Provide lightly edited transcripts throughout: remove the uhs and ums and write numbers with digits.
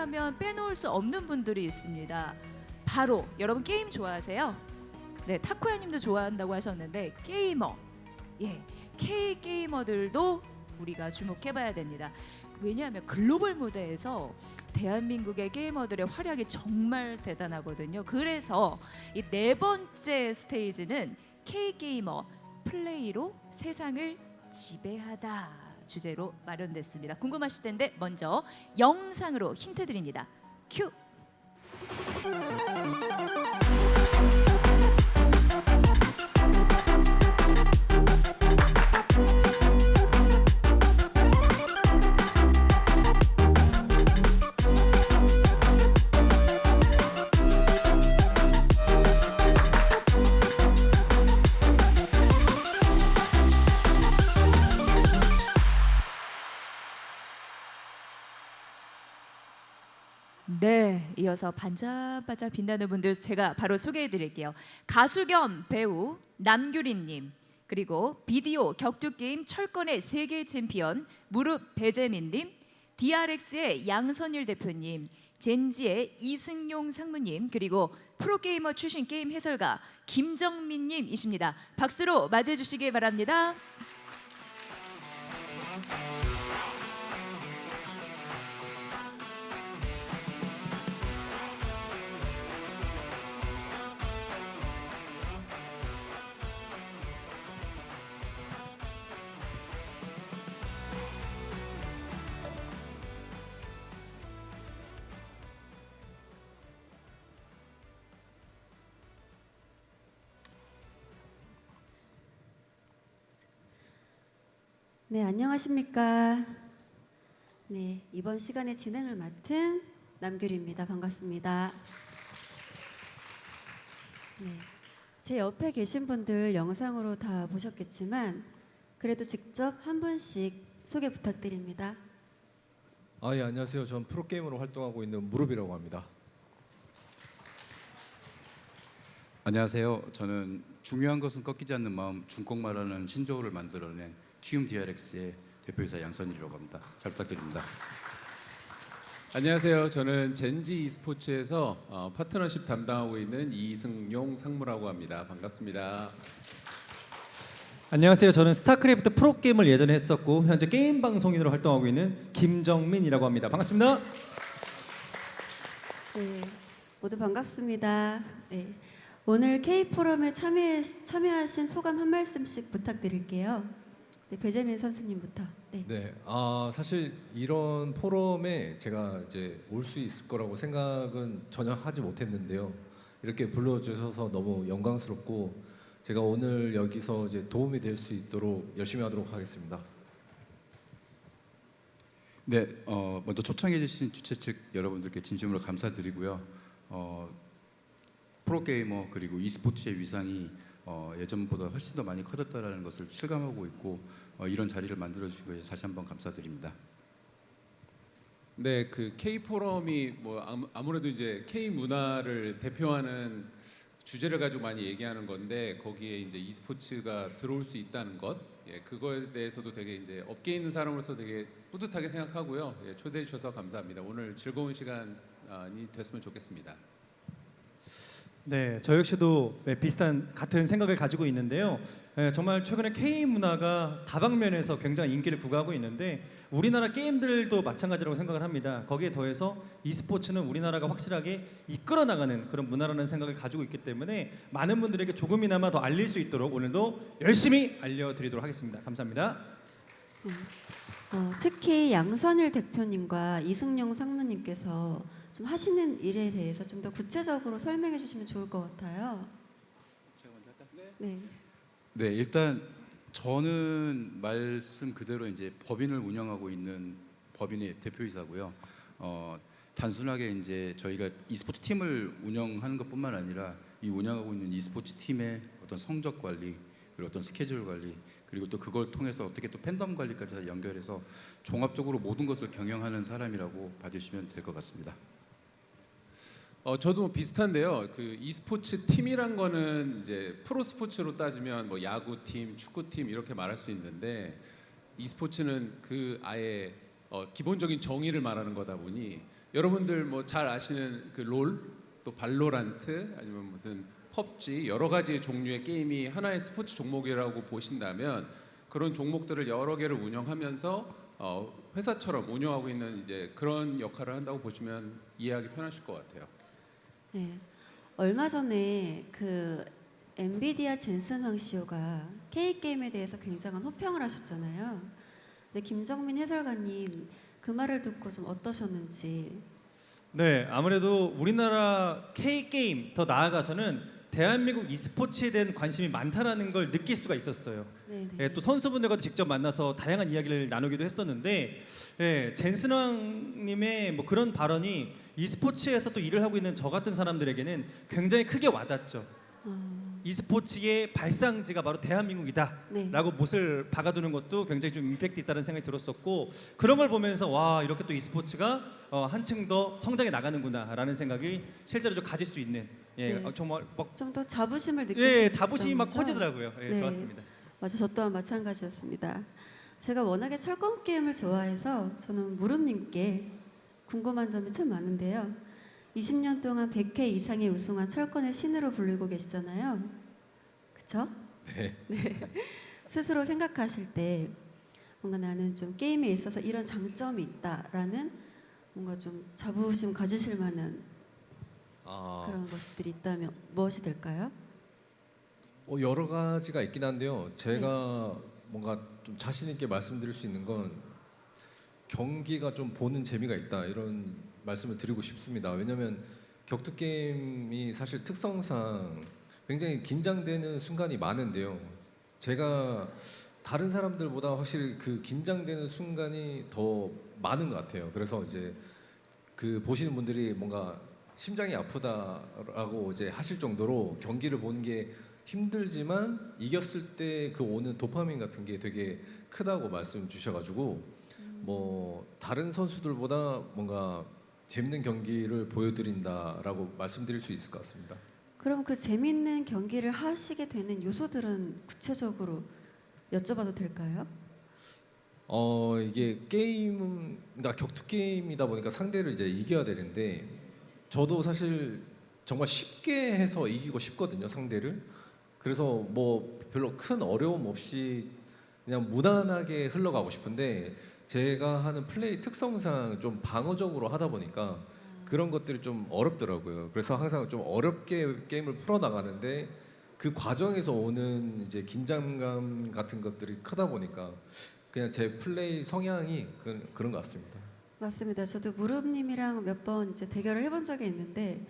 하면 빼놓을 수 없는 분들이 있습니다. 바로 여러분 게임 좋아하세요? 네, 타코야님도 좋아한다고 하셨는데 게이머, 예, K 게이머들도 우리가 주목해봐야 됩니다. 왜냐하면 글로벌 무대에서 대한민국의 게이머들의 활약이 정말 대단하거든요. 그래서 이 네 번째 스테이지는 K 게이머 플레이로 세상을 지배하다 주제로 마련됐습니다. 궁금하실 텐데 먼저 영상으로 힌트 드립니다. 큐. 네, 이어서 반짝반짝 빛나는 분들 제가 바로 소개해 드릴게요. 가수 겸 배우 남규린님, 그리고 비디오 격투게임 철권의 세계 챔피언 무릎 배재민님, DRX의 양선일 대표님, 젠지의 이승용 상무님, 그리고 프로게이머 출신 게임 해설가 김정민님이십니다. 박수로 맞이해 주시기 바랍니다. 네, 안녕하십니까. 네, 이번 시간의 진행을 맡은 남규리입니다. 반갑습니다. 네, 제 옆에 계신 분들 영상으로 다 보셨겠지만 그래도 직접 한 분씩 소개 부탁드립니다. 예, 안녕하세요. 전 프로게이머로 활동하고 있는 무릎이라고 합니다. 안녕하세요. 저는 중요한 것은 꺾이지 않는 마음 중국말하는 신조어를 만들어낸 키움 DRX의 대표이사 양선일이라고 합니다. 잘 부탁드립니다. 안녕하세요. 저는 젠지 e스포츠에서 파트너십 담당하고 있는 이승용 상무라고 합니다. 반갑습니다. 안녕하세요. 저는 스타크래프트 프로게임을 예전에 했었고 현재 게임 방송인으로 활동하고 있는 김정민이라고 합니다. 반갑습니다. 네, 모두 반갑습니다. 네, 오늘 K-포럼에 참여하신 소감 한 말씀씩 부탁드릴게요. 네, 배재민 선수님부터. 네. 네, 사실 이런 포럼에 제가 이제 올 수 있을 거라고 생각은 전혀 하지 못했는데요. 이렇게 불러주셔서 너무 영광스럽고 제가 오늘 여기서 이제 도움이 될 수 있도록 열심히 하도록 하겠습니다. 네, 먼저 초청해주신 주최 측 여러분들께 진심으로 감사드리고요. 프로게이머 그리고 e스포츠의 위상이 예전보다 훨씬 더 많이 커졌다는 것을 실감하고 있고 이런 자리를 만들어 주신 것에 다시 한번 감사드립니다. 네, 그 K 포럼이 뭐 아무래도 이제 K 문화를 대표하는 주제를 가지고 많이 얘기하는 건데 거기에 이제 e스포츠가 들어올 수 있다는 것, 예, 그거에 대해서도 되게 이제 업계에 있는 사람으로서 되게 뿌듯하게 생각하고요. 예, 초대해 주셔서 감사합니다. 오늘 즐거운 시간이 됐으면 좋겠습니다. 네, 저 역시도 비슷한 같은 생각을 가지고 있는데요. 정말 최근에 K 문화가 다방면에서 굉장히 인기를 부과하고 있는데 우리나라 게임들도 마찬가지라고 생각을 합니다. 거기에 더해서 e스포츠는 우리나라가 확실하게 이끌어 나가는 그런 문화라는 생각을 가지고 있기 때문에 많은 분들에게 조금이나마 더 알릴 수 있도록 오늘도 열심히 알려드리도록 하겠습니다. 감사합니다. 특히 양선일 대표님과 이승용 상무님께서 좀 하시는 일에 대해서 좀 더 구체적으로 설명해 주시면 좋을 것 같아요. 제가 먼저 할까요? 네. 네, 일단 저는 말씀 그대로 이제 법인을 운영하고 있는 법인의 대표이사고요. 단순하게 이제 저희가 e스포츠 팀을 운영하는 것뿐만 아니라 이 운영하고 있는 e스포츠 팀의 어떤 성적 관리 그리고 어떤 스케줄 관리 그리고 또 그걸 통해서 어떻게 또 팬덤 관리까지 다 연결해서 종합적으로 모든 것을 경영하는 사람이라고 봐주시면 될 것 같습니다. 저도 비슷한데요. 그 e스포츠 팀이란 거는 이제 프로 스포츠로 따지면 뭐 야구팀, 축구팀 이렇게 말할 수 있는데 e스포츠는 그 아예 기본적인 정의를 말하는 거다 보니 여러분들 뭐 잘 아시는 그 롤, 또 발로란트 아니면 무슨 펍지 여러 가지 종류의 게임이 하나의 스포츠 종목이라고 보신다면 그런 종목들을 여러 개를 운영하면서 회사처럼 운영하고 있는 이제 그런 역할을 한다고 보시면 이해하기 편하실 것 같아요. 네. 얼마 전에 그 엔비디아 젠슨 황씨오가 K 게임에 대해서 굉장한 호평을 하셨잖아요. 근데 김정민 해설가님 그 말을 듣고 좀 어떠셨는지. 네, 아무래도 우리나라 K 게임 더 나아가서는 대한민국 e스포츠에 대한 관심이 많다라는 걸 느낄 수가 있었어요. 네, 예, 네. 또 선수분들과도 직접 만나서 다양한 이야기를 나누기도 했었는데, 예, 젠슨왕님의 뭐 그런 발언이 e스포츠에서 또 일을 하고 있는 저 같은 사람들에게는 굉장히 크게 와닿죠. e스포츠의 발상지가 바로 대한민국이다. 네. 라고 못을 박아두는 것도 굉장히 좀 임팩트 있다는 생각이 들었었고, 그런 걸 보면서 와, 이렇게 또 e스포츠가 한층 더 성장해 나가는구나라는 생각이 실제로 좀 가질 수 있는, 예, 네. 정말 막 좀 더 자부심을 느끼시죠? 예, 자부심이 막 커지더라고요. 예, 네. 좋았습니다. 맞아, 저 또한 마찬가지였습니다. 제가 워낙에 철권 게임을 좋아해서 저는 무릎님께 궁금한 점이 참 많은데요. 20년 동안 100회 이상의 우승한 철권의 신으로 불리고 계시잖아요. 그쵸? 네. 스스로 생각하실 때 뭔가 나는 좀 게임에 있어서 이런 장점이 있다라는 뭔가 좀 자부심 가지실 만한 그런 것들이 있다면 무엇이 될까요? 여러 가지가 있긴 한데요. 제가 뭔가 좀 자신 있게 말씀드릴 수 있는 건 경기가 좀 보는 재미가 있다 이런 말씀을 드리고 싶습니다. 왜냐하면 격투 게임이 사실 특성상 굉장히 긴장되는 순간이 많은데요. 제가 다른 사람들보다 확실히 그 긴장되는 순간이 더 많은 것 같아요. 그래서 이제 그 보시는 분들이 뭔가 심장이 아프다라고 이제 하실 정도로 경기를 보는 게 힘들지만 이겼을 때 그 오는 도파민 같은 게 되게 크다고 말씀 주셔가지고 뭐 다른 선수들보다 뭔가 재밌는 경기를 보여드린다라고 말씀드릴 수 있을 것 같습니다. 그럼 그 재밌는 경기를 하시게 되는 요소들은 구체적으로 여쭤봐도 될까요? 이게 게임은 그러니까 격투 게임이다 보니까 상대를 이제 이겨야 되는데 저도 사실 정말 쉽게 해서 이기고 싶거든요, 상대를. 그래서 뭐 별로 큰 어려움 없이 그냥 무난하게 흘러가고 싶은데 제가 하는 플레이 특성상 좀 방어적으로 하다 보니까 그런 것들이 좀 어렵더라고요. 그래서 항상 좀 어렵게 게임을 풀어 나가는데 그 과정에서 오는 이제 긴장감 같은 것들이 크다 보니까 그냥 제 플레이 성향이 그런 것 같습니다. 맞습니다. 저도 무릎님이랑 몇 번 이제 대결을 해본 적이 있는데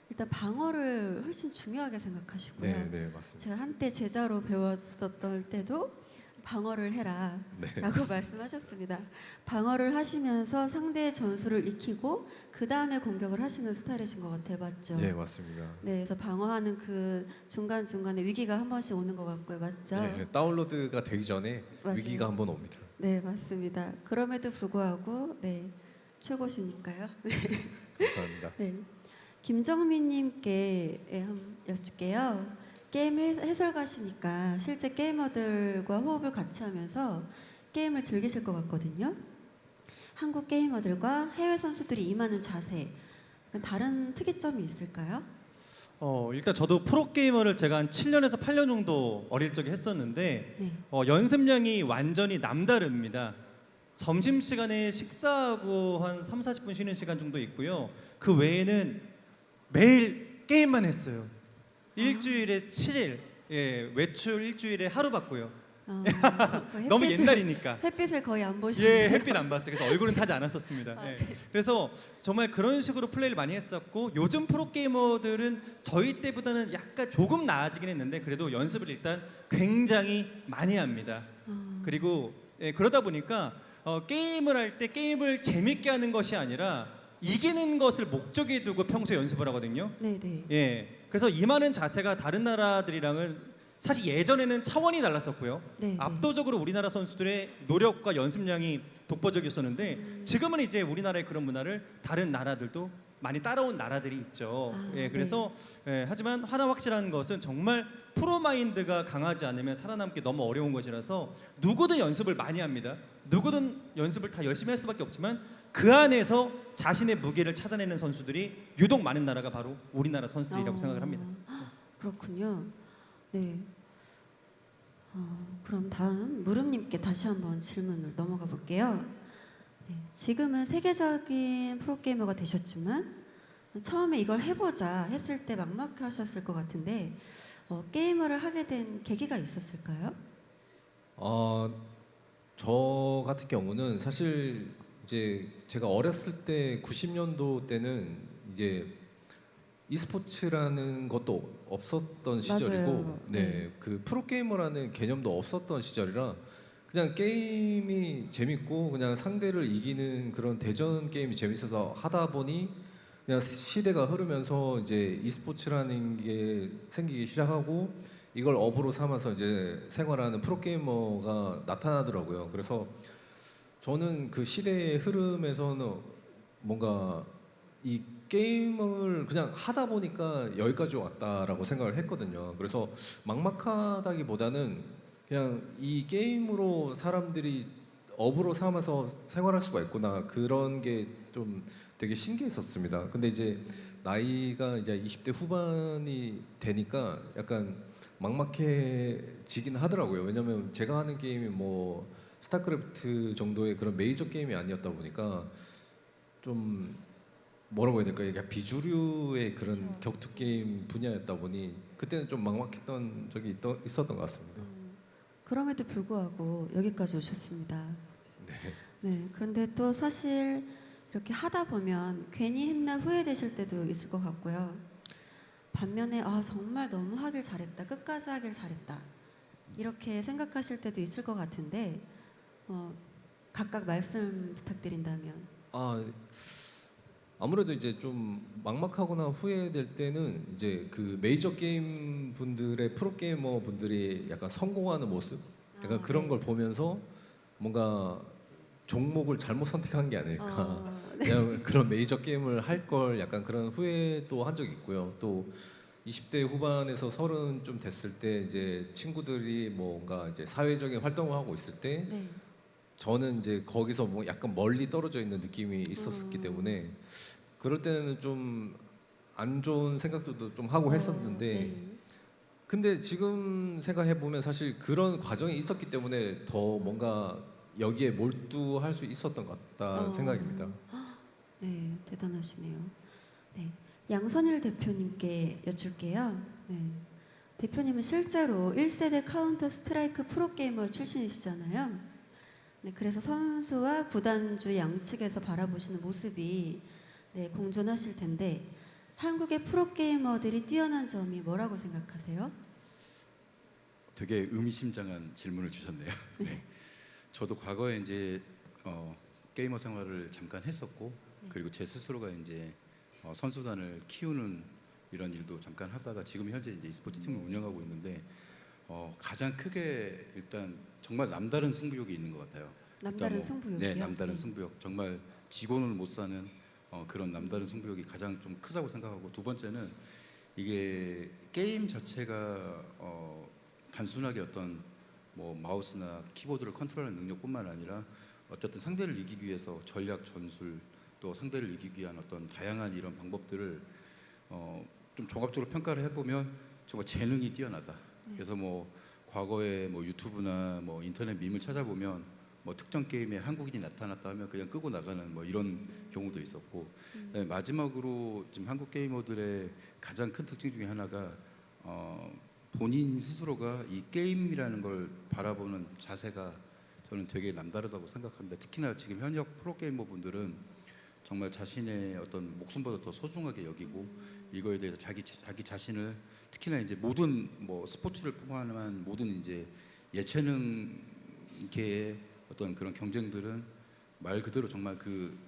일단 방어를 훨씬 중요하게 생각하시고요. 네, 맞습니다. 제가 한때 제자로 배웠었던 때도 방어를 해라라고 말씀하셨습니다. 방어를 하시면서 상대의 전술을 익히고 그 다음에 공격을 하시는 스타일이신 것 같아요, 맞죠? 네, 맞습니다. 네, 그래서 방어하는 그 중간 중간에 위기가 한 번씩 오는 것 같고요, 맞죠? 네, 다운로드가 되기 전에 맞아요. 위기가 한번 옵니다. 네, 맞습니다. 그럼에도 불구하고 네 최고시니까요. 감사합니다. 네, 김정민님께 한번 여쭐게요. 게임 해설가시니까 실제 게이머들과 호흡을 같이 하면서 게임을 즐기실 것 같거든요. 한국 게이머들과 해외 선수들이 임하는 자세, 약간 다른 특이점이 있을까요? 일단 저도 프로 게이머를 제가 한 7년에서 8년 정도 어릴 적에 했었는데 네. 연습량이 완전히 남다릅니다. 점심 시간에 식사하고 한 3, 40분 쉬는 시간 정도 있고요. 그 외에는 매일 게임만 했어요. 일주일에 7일, 예, 외출 일주일에 하루 받고요. 너무 옛날이니까. 햇빛을 거의 안 보시네요. 예, 햇빛 안 봤어요. 그래서 얼굴은 타지 않았었습니다. 예. 그래서 정말 그런 식으로 플레이를 많이 했었고 요즘 프로 게이머들은 저희 때보다는 약간 조금 나아지긴 했는데 그래도 연습을 일단 굉장히 많이 합니다. 그리고 그러다 보니까 게임을 할 때 게임을 재밌게 하는 것이 아니라 이기는 것을 목적에 두고 평소에 연습을 하거든요. 네네. 예. 그래서 임하는 자세가 다른 나라들이랑은 사실 예전에는 차원이 달랐었고요. 네, 압도적으로 우리나라 선수들의 노력과 연습량이 독보적이었었는데 지금은 이제 우리나라의 그런 문화를 다른 나라들도 많이 따라온 나라들이 있죠. 예, 그래서 하지만 하나 확실한 것은 정말 프로 마인드가 강하지 않으면 살아남기 너무 어려운 것이라서 누구든 연습을 많이 합니다. 누구든 연습을 다 열심히 할 수밖에 없지만 그 안에서 자신의 무게를 찾아내는 선수들이 유독 많은 나라가 바로 우리나라 선수들이라고 생각을 합니다. 그렇군요. 네. 그럼 다음 무릎님께 다시 한번 질문을 넘어가 볼게요. 네, 지금은 세계적인 프로게이머가 되셨지만 처음에 이걸 해보자 했을 때 막막하셨을 것 같은데 게이머를 하게 된 계기가 있었을까요? 저 같은 경우는 사실 이제 제가 어렸을 때 90년도 때는 이제 e스포츠라는 것도 없었던 시절이고, 맞아요. 네. 그 프로게이머라는 개념도 없었던 시절이라 그냥 게임이 재밌고 그냥 상대를 이기는 그런 대전 게임이 재밌어서 하다 보니 그냥 시대가 흐르면서 이제 e스포츠라는 게 생기기 시작하고 이걸 업으로 삼아서 이제 생활하는 프로게이머가 나타나더라고요. 그래서 저는 그 시대의 흐름에서는 뭔가 이 게임을 그냥 하다 보니까 여기까지 왔다라고 생각을 했거든요. 그래서 막막하다기보다는 그냥 이 게임으로 사람들이 업으로 삼아서 생활할 수가 있구나, 그런 게 좀 되게 신기했었습니다. 근데 이제 나이가 이제 20대 후반이 되니까 약간 막막해지긴 하더라고요. 왜냐면 제가 하는 게임이 뭐 스타크래프트 정도의 그런 메이저 게임이 아니었다 보니까 좀 뭐라고 해야 될까, 이게 비주류의 그런 그렇죠. 격투 게임 분야였다 보니 그때는 좀 막막했던 적이 있었던 것 같습니다. 그럼에도 불구하고 여기까지 오셨습니다. 네. 네. 그런데 또 사실 이렇게 하다 보면 괜히 했나 후회되실 때도 있을 것 같고요. 반면에 정말 너무 하길 잘했다, 끝까지 하길 잘했다, 이렇게 생각하실 때도 있을 것 같은데 각각 말씀 부탁드린다면. 아무래도 이제 좀 막막하거나 후회될 때는 이제 그 메이저 게임 분들의 프로게이머 분들이 약간 성공하는 모습, 약간 그런 네. 걸 보면서 뭔가 종목을 잘못 선택한 게 아닐까. 그냥 그런 메이저 게임을 할 걸 약간 그런 후회도 한 적이 있고요. 또 20대 후반에서 30 좀 됐을 때 이제 친구들이 뭔가 이제 사회적인 활동을 하고 있을 때 네. 저는 이제 거기서 뭐 약간 멀리 떨어져 있는 느낌이 있었기 때문에 그럴 때는 좀 안 좋은 생각도 좀 하고 했었는데, 네. 근데 지금 생각해 보면 사실 그런 과정이 있었기 때문에 더 뭔가 여기에 몰두할 수 있었던 것 같다는 생각입니다. 네, 대단하시네요. 네, 양선일 대표님께 여쭐게요. 네, 대표님은 실제로 1세대 카운터 스트라이크 프로게이머 출신이시잖아요. 네, 그래서 선수와 구단주 양측에서 바라보시는 모습이 공존하실 텐데 한국의 프로게이머들이 뛰어난 점이 뭐라고 생각하세요? 되게 의미심장한 질문을 주셨네요. 네. 저도 과거에 이제 게이머 생활을 잠깐 했었고, 그리고 제 스스로가 이제 선수단을 키우는 이런 일도 잠깐 하다가 지금 현재 이제 e스포츠 팀을 운영하고 있는데 가장 크게 일단 정말 남다른 승부욕이 있는 것 같아요. 남다른 일단 승부욕이요? 네, 남다른 승부욕. 정말 지고는 못 사는 그런 남다른 승부욕이 가장 좀 크다고 생각하고, 두 번째는 이게 게임 자체가 단순하게 어떤 뭐 마우스나 키보드를 컨트롤하는 능력뿐만 아니라 어쨌든 상대를 이기기 위해서 전략, 전술, 또 상대를 이기기 위한 어떤 다양한 이런 방법들을 좀 종합적으로 평가를 해보면 정말 재능이 뛰어나다. 그래서 뭐 과거에 뭐 유튜브나 뭐 인터넷 밈을 찾아보면 뭐 특정 게임에 한국인이 나타났다 하면 그냥 끄고 나가는 뭐 이런 경우도 있었고, 그다음에 마지막으로 지금 한국 게이머들의 가장 큰 특징 중에 하나가 본인 스스로가 이 게임이라는 걸 바라보는 자세가 저는 되게 남다르다고 생각합니다. 특히나 지금 현역 프로게이머 분들은 정말 자신의 어떤 목숨보다 더 소중하게 여기고 이거에 대해서 자기 자신을, 특히나 이제 모든 뭐 스포츠를 포함한 모든 이제 예체능계의 어떤 그런 경쟁들은 말 그대로 정말 그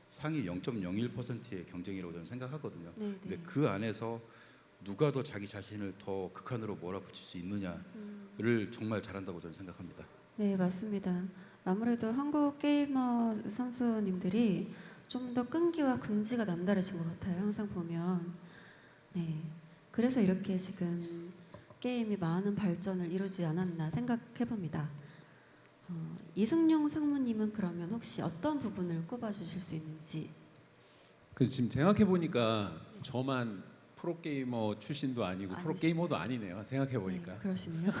상위 0.01%의 경쟁이라고 저는 생각하거든요. 네, 근데 네. 그 안에서 누가 더 자기 자신을 더 극한으로 몰아붙일 수 있느냐를 정말 잘한다고 저는 생각합니다. 네, 맞습니다. 아무래도 한국 게이머 선수님들이 좀 더 끈기와 긍지가 남다르신 것 같아요. 항상 보면. 네. 그래서 이렇게 지금 게임이 많은 발전을 이루지 않았나 생각해 봅니다. 이승용 상무님은 그러면 혹시 어떤 부분을 꼽아주실 수 있는지? 그 지금 생각해 보니까 저만 프로 게이머 출신도 아니고 프로 아니시- 게이머도 아니네요. 생각해 보니까. 네, 그러시네요.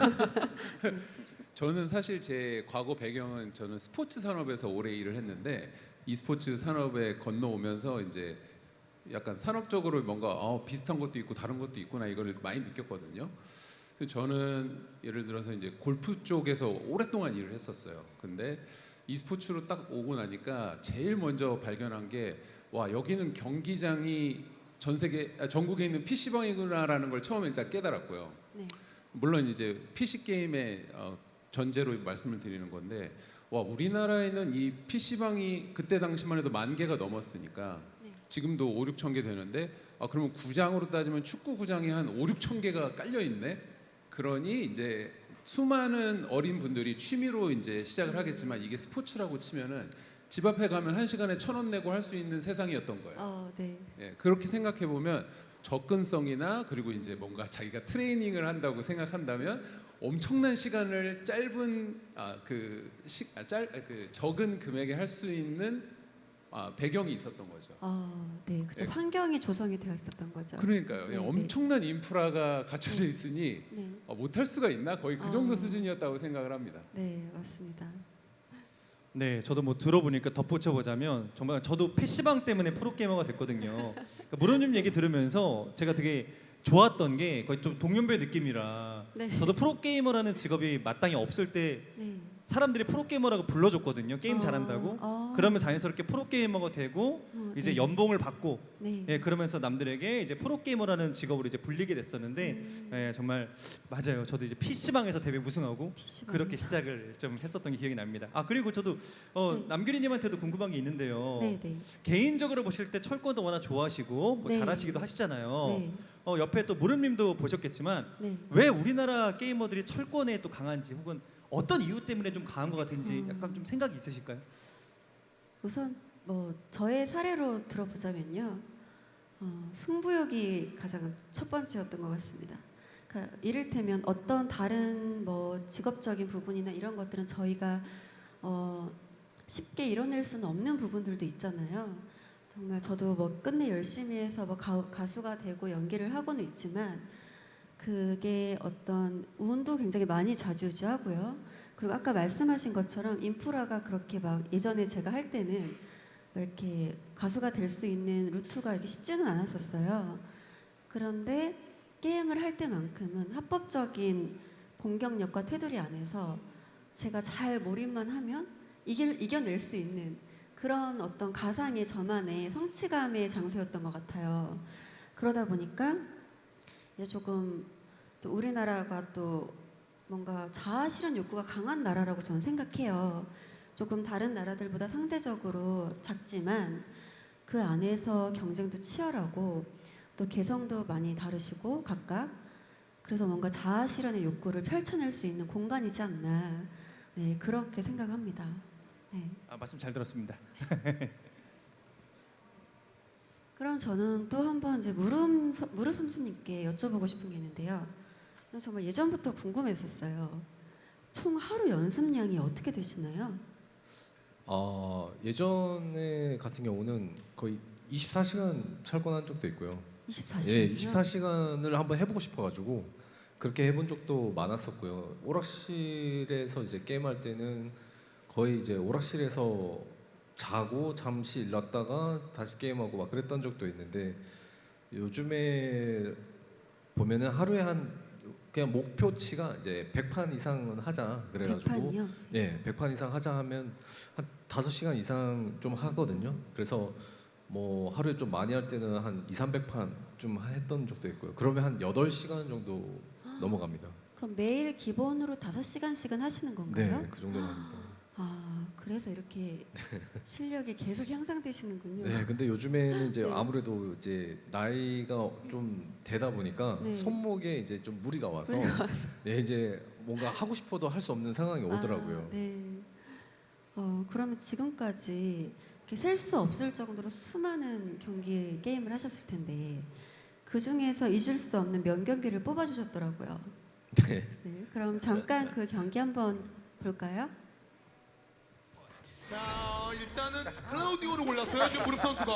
저는 사실 제 과거 배경은 저는 스포츠 산업에서 오래 일을 했는데 e스포츠 산업에 건너오면서 이제 약간 산업적으로 뭔가 비슷한 것도 있고 다른 것도 있구나 이걸 많이 느꼈거든요. 그래서 저는 예를 들어서 이제 골프 쪽에서 오랫동안 일을 했었어요. 근데 e스포츠로 딱 오고 나니까 제일 먼저 발견한 게 와 여기는 경기장이 전국에 있는 PC방이구나라는 걸 처음에 일단 깨달았고요. 네. 물론 이제 PC 게임의 전제로 말씀을 드리는 건데 와 우리나라에는 이 PC방이 그때 당시만 해도 10,000개가 넘었으니까 네. 지금도 5, 6천 개 되는데 그러면 구장으로 따지면 축구 구장이 한 5, 6천 개가 깔려 있네. 그러니 이제 수많은 어린 분들이 취미로 이제 시작을 하겠지만 이게 스포츠라고 치면은 집 앞에 가면 1시간에 1,000원 내고 할 수 있는 세상이었던 거예요. 네. 예, 그렇게 생각해 보면 접근성이나 그리고 이제 뭔가 자기가 트레이닝을 한다고 생각한다면 엄청난 시간을 짧은 적은 금액에 할 수 있는 배경이 있었던 거죠. 네, 그죠. 네. 환경이 조성이 되어 있었던 거죠. 그러니까요. 예, 네, 네. 엄청난 인프라가 갖춰져 있으니 네, 못할 수가 있나 거의 그 정도 아. 수준이었다고 생각을 합니다. 네, 맞습니다. 네, 저도 뭐 들어보니까 덧붙여 보자면 정말 저도 PC방 때문에 프로게이머가 됐거든요. 그러니까 무릎님 얘기 들으면서 제가 되게 좋았던 게 거의 좀 동년배 느낌이라 네. 저도 프로게이머라는 직업이 마땅히 없을 때 네. 사람들이 프로게이머라고 불러줬거든요. 게임 잘한다고. 그러면 자연스럽게 프로게이머가 되고 이제 네. 연봉을 받고 네. 예, 그러면서 남들에게 이제 프로게이머라는 직업으로 이제 불리게 됐었는데 예, 정말 맞아요. 저도 이제 PC방에서 대회 우승하고 PC방에서. 그렇게 시작을 좀 했었던 게 기억이 납니다. 그리고 저도 네. 남규리님한테도 궁금한 게 있는데요. 네, 네. 개인적으로 보실 때 철권도 워낙 좋아하시고 뭐 네. 잘하시기도 하시잖아요. 네. 옆에 또 무릎님도 보셨겠지만 네. 왜 우리나라 게이머들이 철권에 또 강한지 혹은 어떤 이유 때문에 좀 강한 것 같은지 약간 좀 생각이 있으실까요? 우선 뭐 저의 사례로 들어보자면요, 승부욕이 가장 첫 번째였던 것 같습니다. 그러니까 이를테면 어떤 다른 뭐 직업적인 부분이나 이런 것들은 저희가 쉽게 이뤄낼 수는 없는 부분들도 있잖아요. 정말 저도 뭐 끝내 열심히 해서 뭐 가수가 되고 연기를 하고는 있지만 그게 어떤 운도 굉장히 많이 좌지우지하고요. 그리고 아까 말씀하신 것처럼 인프라가 그렇게 막 예전에 제가 할 때는 이렇게 가수가 될 수 있는 루트가 이렇게 쉽지는 않았었어요. 그런데 게임을 할 때만큼은 합법적인 공격력과 테두리 안에서 제가 잘 몰입만 하면 이겨낼 수 있는 그런 어떤 가상의 저만의 성취감의 장소였던 것 같아요. 그러다 보니까 이제 조금 또 우리나라가 또 뭔가 자아 실현 욕구가 강한 나라라고 저는 생각해요. 조금 다른 나라들보다 상대적으로 작지만 그 안에서 경쟁도 치열하고 또 개성도 많이 다르시고 각각 그래서 뭔가 자아 실현의 욕구를 펼쳐낼 수 있는 공간이지 않나 네 그렇게 생각합니다. 네. 말씀 잘 들었습니다. 그럼 저는 또 한번 이제 무릎 선수님께 여쭤보고 싶은 게 있는데요. 정말 예전부터 궁금했었어요. 총 하루 연습량이 어떻게 되시나요? 예전에 같은 경우는 거의 24시간 철권한 적도 있고요. 24시간이요? 예, 24시간을 한번 해보고 싶어가지고 그렇게 해본 적도 많았었고요. 오락실에서 이제 게임할 때는 거의 이제 오락실에서 자고 잠시 일났다가 다시 게임하고 막 그랬던 적도 있는데 요즘에 보면은 하루에 그냥 목표치가 이제 100판 이상은 하자 그래가지고 100판이요? 예, 100판 이상 하자 하면 한 5시간 이상 좀 하거든요. 그래서 뭐 하루에 좀 많이 할 때는 한 200~300판 좀 했던 적도 있고요. 그러면 한 8시간 정도 넘어갑니다. 그럼 매일 기본으로 5시간씩은 하시는 건가요? 네, 그 정도는 합니다. 그래서 이렇게 실력이 계속 향상되시는군요. 네, 근데 요즘에는 이제 네. 아무래도 이제 나이가 좀 되다 보니까 네. 손목에 이제 좀 무리가 와서 네, 이제 뭔가 하고 싶어도 할 수 없는 상황이 오더라고요. 네. 그러면 지금까지 셀 수 없을 정도로 수많은 경기 게임을 하셨을 텐데 그 중에서 잊을 수 없는 명경기를 뽑아주셨더라고요. 네. 네. 그럼 잠깐 그 경기 한번 볼까요? 자, 일단은 클라우디오로 올랐어요. 지금 무릎 선수가.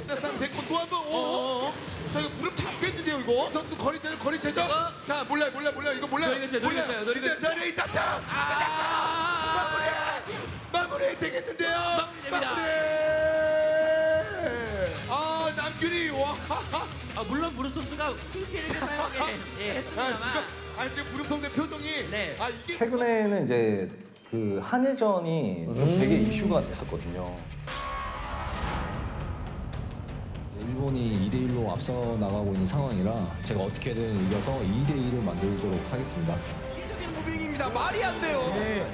네. 상 됐고 또 한 번. 오. 자, 이거 무릎 잡겠는데요, 이거. 선수 거리 제적. 자, 몰라요. 이거 몰라요. 노리겠어요. 자, 레이 잡다. 마무리 되겠는데요. 마무리. 아, 남균이 와. 물론 무릎 선수가 신캐릭을 사용하게 했습니다만 지금 무릎 선수의 표정이. 네. 이게 최근에는 이제 그 한일전이 좀 되게 이슈가 됐었거든요. 일본이 2대1로 앞서 나가고 있는 상황이라 제가 어떻게든 이겨서 2대2를 만들도록 하겠습니다. 세계적인 무빙입니다. 말이 안 돼요. 네.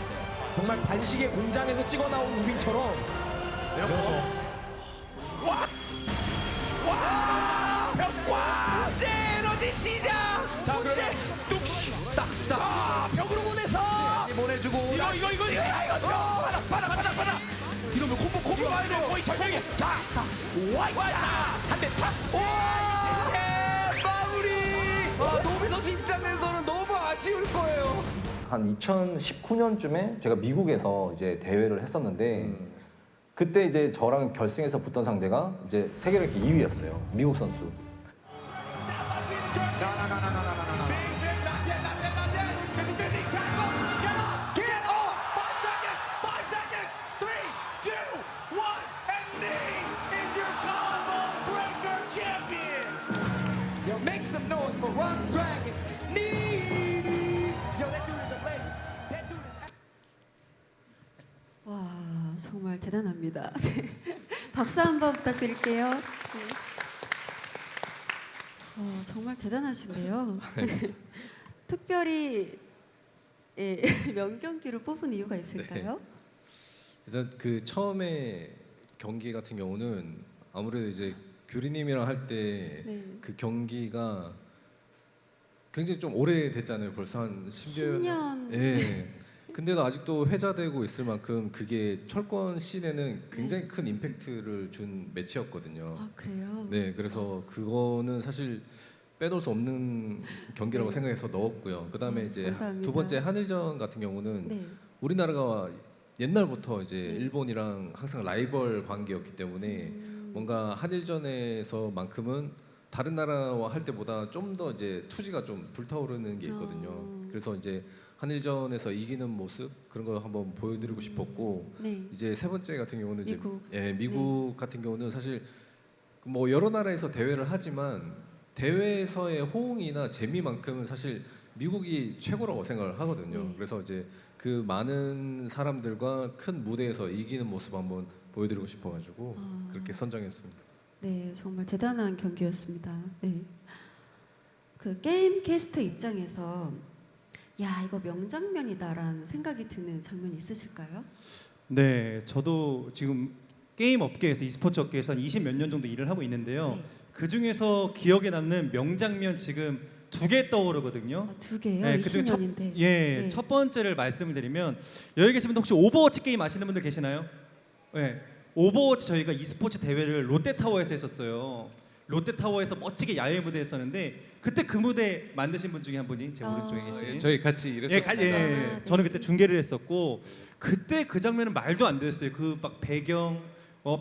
정말 반시계 공장에서 찍어 나온 무빙처럼. 와! 벽과 제너지 시작. 자, 문제 뚝딱딱 벽으로 보내서 보내주고 이거 받아. 이러면 콤보 와야 돼요. 거의 절벽이야. 와이다 한대 탁. 오! 마무리. 노비 선수 입장에서는 너무 아쉬울 거예요. 한 2019년쯤에 제가 미국에서 이제 대회를 했었는데 그때 이제 저랑 결승에서 붙던 상대가 이제 세계 랭킹 2위였어요. 미국 선수. Make some noise for Ron Dragons. Yo, that dude is a legend. That dude is. 와, 정말 대단합니다. 네. 박수 한번 부탁드릴게요. 네. 정말 대단하신데요. 특별히 명경기로 뽑은 이유가 있을까요? 일단 그 처음에 경기 같은 경우는 아무래도 이제 규리님이랑 할 때 그 네. 경기가 굉장히 좀 오래됐잖아요. 벌써 한 10년. 예. 근데도 아직도 회자되고 있을 만큼 그게 철권 씬에는 굉장히 큰 임팩트를 준 매치였거든요. 아, 그래요? 네, 그래서 그거는 사실 빼놓을 수 없는 경기라고 네. 생각해서 넣었고요. 그다음에 이제 감사합니다. 두 번째 한일전 같은 경우는 네. 우리나라가 옛날부터 이제 일본이랑 항상 라이벌 관계였기 때문에 뭔가 한일전에서만큼은 다른 나라와 할 때보다 좀 더 이제 투지가 좀 불타오르는 게 있거든요. 그래서 이제 한일전에서 이기는 모습 그런 거 한번 보여드리고 싶었고 네. 이제 세 번째 같은 경우는 미국. 이제 미국 같은 경우는 사실 뭐 여러 나라에서 대회를 하지만 대회에서의 호응이나 재미만큼은 사실 미국이 최고라고 생각을 하거든요. 네. 그래서 이제 그 많은 사람들과 큰 무대에서 이기는 모습 한번 보여드리고 싶어가지고 그렇게 선정했습니다. 네, 정말 대단한 경기였습니다. 네. 그 게임 캐스터 입장에서 야, 이거 명장면이다라는 생각이 드는 장면이 있으실까요? 네, 저도 지금 게임 업계에서 e스포츠 업계에서 한 20몇 년 정도 일을 하고 있는데요. 네. 그 중에서 기억에 남는 명장면 지금 2개 떠오르거든요. 아, 2개요? 네, 그중에 20년인데. 네. 첫 번째를 말씀을 드리면 여기 계신 분 혹시 오버워치 게임 아시는 분들 계시나요? 네. 오버워치 저희가 e스포츠 대회를 롯데타워에서 했었어요. 롯데타워에서 멋지게 야외 무대 했었는데 그때 그 무대 만드신 분 중에 한 분이 제 오른쪽에 계신 저희 같이 일했었습니다. 네. 저는 그때 중계를 했었고 그때 그 장면은 말도 안 됐어요. 그 막 배경,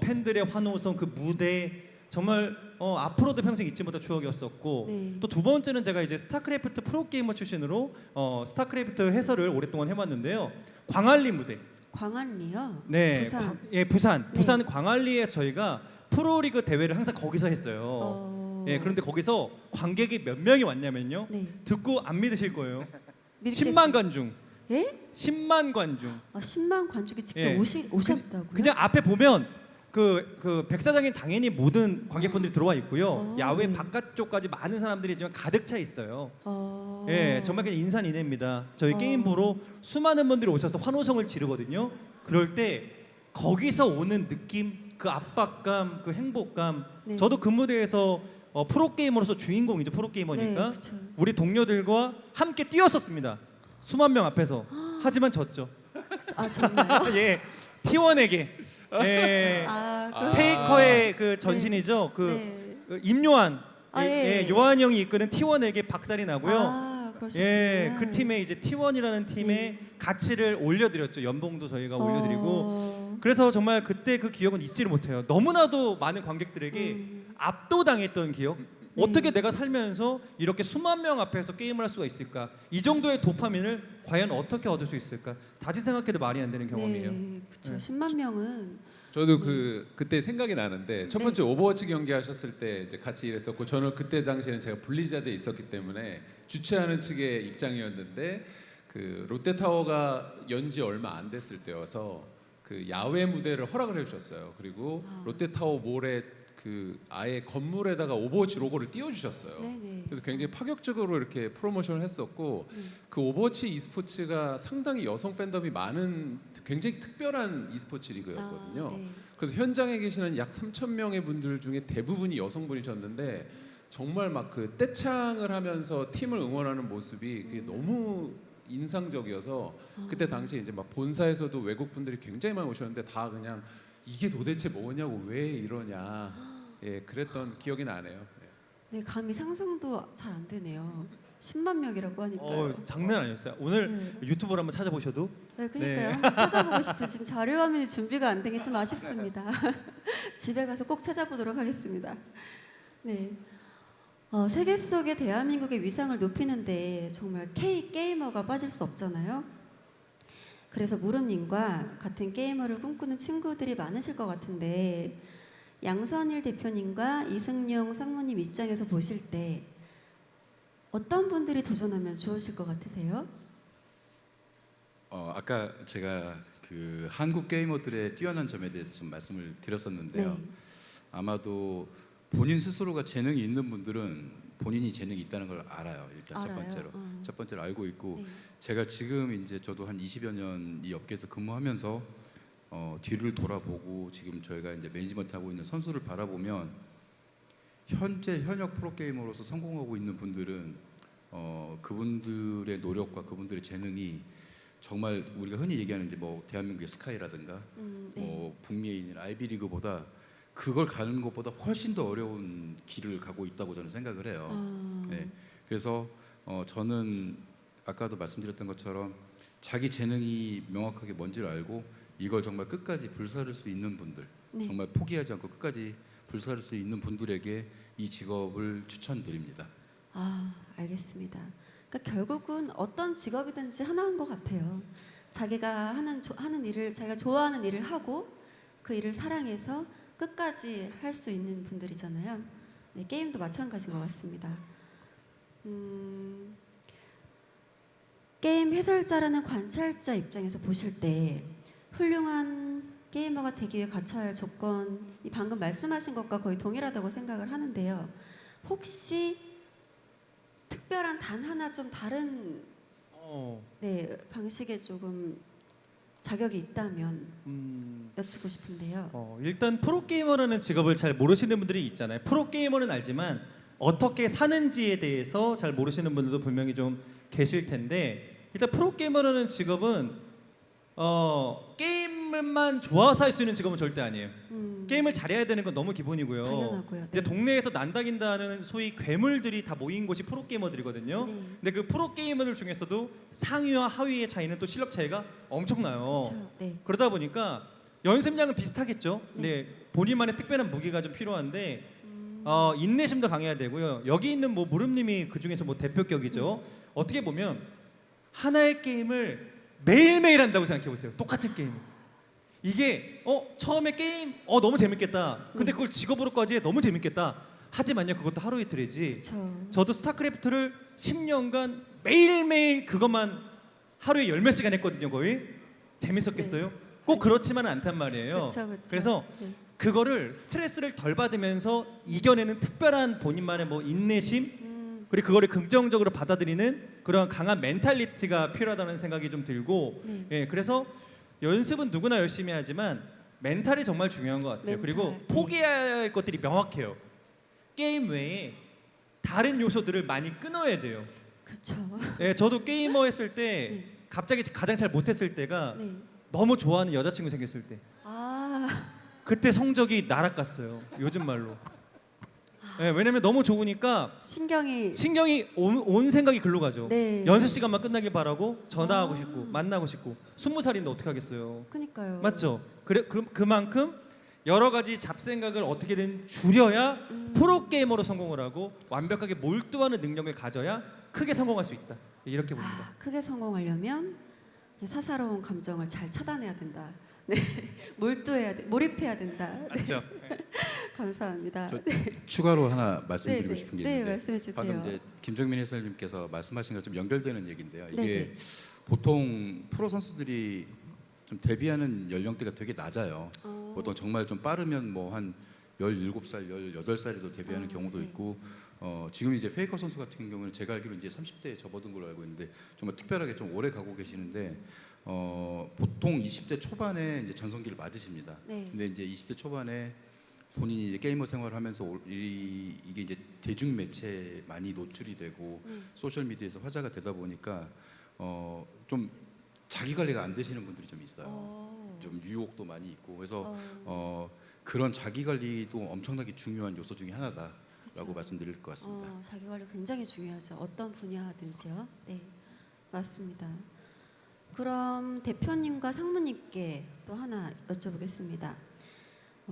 팬들의 환호성, 그 무대 정말 앞으로도 평생 잊지 못할 추억이었었고 네. 또 두 번째는 제가 이제 스타크래프트 프로게이머 출신으로 스타크래프트 해설을 오랫동안 해왔는데요. 광안리 무대. 광안리요? 네, 부산. 부산. 네. 부산 광안리에 저희가 프로리그 대회를 항상 거기서 했어요. 예, 그런데 거기서 관객이 몇 명이 왔냐면요. 네. 듣고 안 믿으실 거예요. 믿겠습니다. 10만 관중. 예? 10만 관중. 10만 관중이 직접 예. 오셨다고요? 그냥 앞에 보면 그 백사장에 당연히 모든 관객분들이 들어와 있고요. 야외 네. 바깥쪽까지 많은 사람들이 지금 가득 차 있어요. 어... 예, 정말 그냥 인산인해입니다. 저희 게임 보러 수많은 분들이 오셔서 환호성을 지르거든요. 그럴 때 거기서 오는 느낌, 그 압박감, 그 행복감. 네. 저도 그 무대에서 프로게이머로서 주인공이죠. 프로게이머니까. 네, 그쵸. 우리 동료들과 함께 뛰었었습니다. 수만 명 앞에서. 하지만 졌죠. 아, 정말요? 예, T1에게. 예, 아, 테이커의 그 전신이죠. 그 네. 임요한. 아, 예, 예. 요한 형이 이끄는 T1에게 박살이 나고요. 아, 그러셨구나. 예, 그 팀에 이제 T1이라는 팀의 가치를 올려드렸죠. 연봉도 저희가 올려드리고 그래서 정말 그때 그 기억은 잊지를 못해요. 너무나도 많은 관객들에게 압도당했던 기억. 어떻게 내가 살면서 이렇게 수만 명 앞에서 게임을 할 수가 있을까? 이 정도의 도파민을 과연 어떻게 얻을 수 있을까? 다시 생각해도 말이 안 되는 경험이에요. 네, 그렇죠. 네. 10만 명은 저도 그때 생각이 나는데 첫 번째 오버워치 경기 하셨을 때 이제 같이 일했었고 저는 그때 당시에는 제가 블리자드에 있었기 때문에 주최하는 측의 입장이었는데 그 롯데타워가 연지 얼마 안 됐을 때여서 그 야외 무대를 허락을 해주셨어요. 그리고 롯데타워 몰에 그 아예 건물에다가 오버워치 로고를 띄워주셨어요. 네네. 그래서 굉장히 파격적으로 이렇게 프로모션을 했었고 그 오버워치 e스포츠가 상당히 여성 팬덤이 많은 굉장히 특별한 e스포츠 리그였거든요. 네. 그래서 현장에 계시는 약 3,000명의 분들 중에 대부분이 여성분이셨는데 정말 막 그 떼창을 하면서 팀을 응원하는 모습이 그게 너무 인상적이어서 그때 당시에 이제 막 본사에서도 외국 분들이 굉장히 많이 오셨는데 다 그냥 이게 도대체 뭐냐고 왜 이러냐 예 그랬던 기억이 나네요. 예. 네, 감히 상상도 잘 안 되네요. 10만 명이라고 하니까요. 장난 아니었어요. 오늘 네. 유튜브를 한번 찾아보셔도 네, 그러니까요. 네. 한번 찾아보고 싶은 지금 자료 화면이 준비가 안 된 게 좀 아쉽습니다. 집에 가서 꼭 찾아보도록 하겠습니다. 네. 세계 속의 대한민국의 위상을 높이는데 정말 K 게이머가 빠질 수 없잖아요. 그래서 무릎님과 같은 게이머를 꿈꾸는 친구들이 많으실 것 같은데 양선일 대표님과 이승용 상무님 입장에서 보실 때 어떤 분들이 도전하면 좋으실 것 같으세요? 아까 제가 그 한국 게이머들의 뛰어난 점에 대해서 좀 말씀을 드렸었는데요. 네. 아마도 본인 스스로가 재능이 있는 분들은 본인이 재능이 있다는 걸 알아요. 일단 첫 알아요? 번째로 첫 번째로 알고 있고 네. 제가 지금 이제 저도 한 20여 년 이 업계에서 근무하면서 뒤를 돌아보고 지금 저희가 이제 매니지먼트 하고 있는 선수를 바라보면 현재 현역 프로 게이머로서 성공하고 있는 분들은 그분들의 노력과 그분들의 재능이 정말 우리가 흔히 얘기하는 이제 뭐 대한민국의 스카이라든가 네. 뭐 북미에 있는 아이비리그보다 그걸 가는 것보다 훨씬 더 어려운 길을 가고 있다고 저는 생각을 해요. 네. 그래서 저는 아까도 말씀드렸던 것처럼 자기 재능이 명확하게 뭔지를 알고 이걸 정말 끝까지 불사를 수 있는 분들, 네. 정말 포기하지 않고 끝까지 불사를 수 있는 분들에게 이 직업을 추천드립니다. 알겠습니다. 그러니까 결국은 어떤 직업이든지 하나인 것 같아요. 자기가 하는 일을 자기가 좋아하는 일을 하고 그 일을 사랑해서 끝까지 할 수 있는 분들이잖아요. 네, 게임도 마찬가지인 것 같습니다. 게임 해설자라는 관찰자 입장에서 보실 때 훌륭한 게이머가 되기 위해 갖춰야 할 조건이 방금 말씀하신 것과 거의 동일하다고 생각을 하는데요. 혹시 특별한 단 하나 좀 다른 네, 방식에 조금 자격이 있다면 여쭙고 싶은데요. 일단 프로게이머라는 직업을 잘 모르시는 분들이 있잖아요. 프로게이머는 알지만 어떻게 사는지에 대해서 잘 모르시는 분들도 분명히 좀 계실 텐데 일단 프로게이머라는 직업은 게임만 좋아서 할 수 있는 직업은 절대 아니에요. 게임을 잘해야 되는 건 너무 기본이고요. 당연하고요. 이제 네. 동네에서 난다긴다는 소위 괴물들이 다 모인 곳이 프로게이머들이거든요. 네. 근데 그 프로게이머들 중에서도 상위와 하위의 차이는 또 실력 차이가 엄청나요. 그렇죠. 네. 그러다 보니까 연습량은 비슷하겠죠. 네. 네. 본인만의 특별한 무기가 좀 필요한데 인내심도 강해야 되고요. 여기 있는 뭐 무릎님이 그 중에서 뭐 대표격이죠. 어떻게 보면 하나의 게임을 매일매일 한다고 생각해 보세요. 똑같은 게임. 이게 처음에 게임 너무 재밌겠다. 근데 그걸 직업으로까지 해 너무 재밌겠다. 하지만요 그것도 하루 이틀이지. 그렇죠. 저도 스타크래프트를 10년간 매일매일 그것만 하루에 10몇 시간 했거든요. 거의. 재밌었겠어요? 꼭 그렇지만은 않단 말이에요. 그쵸, 그쵸. 그래서 네. 그거를 스트레스를 덜 받으면서 이겨내는 특별한 본인만의 뭐 인내심 그리고 그거를 긍정적으로 받아들이는 그런 강한 멘탈리티가 필요하다는 생각이 좀 들고 네. 예, 그래서 연습은 누구나 열심히 하지만 멘탈이 정말 중요한 것 같아요. 멘탈, 그리고 네. 포기해야 할 것들이 명확해요. 게임 외에 다른 요소들을 많이 끊어야 돼요. 그렇죠. 예, 저도 게이머 했을 때 네. 갑자기 가장 잘 못했을 때가 네. 너무 좋아하는 여자친구 생겼을 때 그때 성적이 날아갔어요. 요즘 말로. 네, 왜냐면 너무 좋으니까 신경이 온 생각이 글로 가죠. 네. 연습 시간만 나길 바라고 전화하고 아. 싶고 만나고 싶고 20살인데 어떻게 하겠어요? 그니까요. 맞죠? 그만큼 여러 가지 잡생각을 어떻게든 줄여야 프로게이머로 성공을 하고 완벽하게 몰두하는 능력을 가져야 크게 성공할 수 있다. 이렇게 봅니다. 크게 성공하려면 사사로운 감정을 잘 차단해야 된다. 네. 몰입해야 된다. 네. 맞죠? 감사합니다. 저 추가로 하나 말씀드리고 네, 싶은 게 네, 있는데 말씀해 주세요. 방금 이제 김정민 해설님께서 말씀하신 것 좀 연결되는 얘기인데요. 이게 네. 보통 프로 선수들이 좀 데뷔하는 연령대가 되게 낮아요. 보통 정말 좀 빠르면 뭐 한 17살, 18살에도 데뷔하는 경우도 네. 있고 지금 이제 페이커 선수 같은 경우는 제가 알기로 이제 30대에 접어든 걸로 알고 있는데 정말 특별하게 좀 오래 가고 계시는데 보통 20대 초반에 이제 전성기를 맞으십니다. 네. 근데 이제 20대 초반에 본인이 이제 게이머 생활을 하면서 이게 이제 대중 매체에 많이 노출이 되고 소셜 미디어에서 화제가 되다 보니까 좀 자기 관리가 안 되시는 분들이 좀 있어요. 좀 유혹도 많이 있고 그래서 그런 자기 관리도 엄청나게 중요한 요소 중에 하나다라고 그쵸. 말씀드릴 것 같습니다. 자기 관리 굉장히 중요하죠. 어떤 분야든지요. 네, 맞습니다. 그럼 대표님과 상무님께 또 하나 여쭤보겠습니다.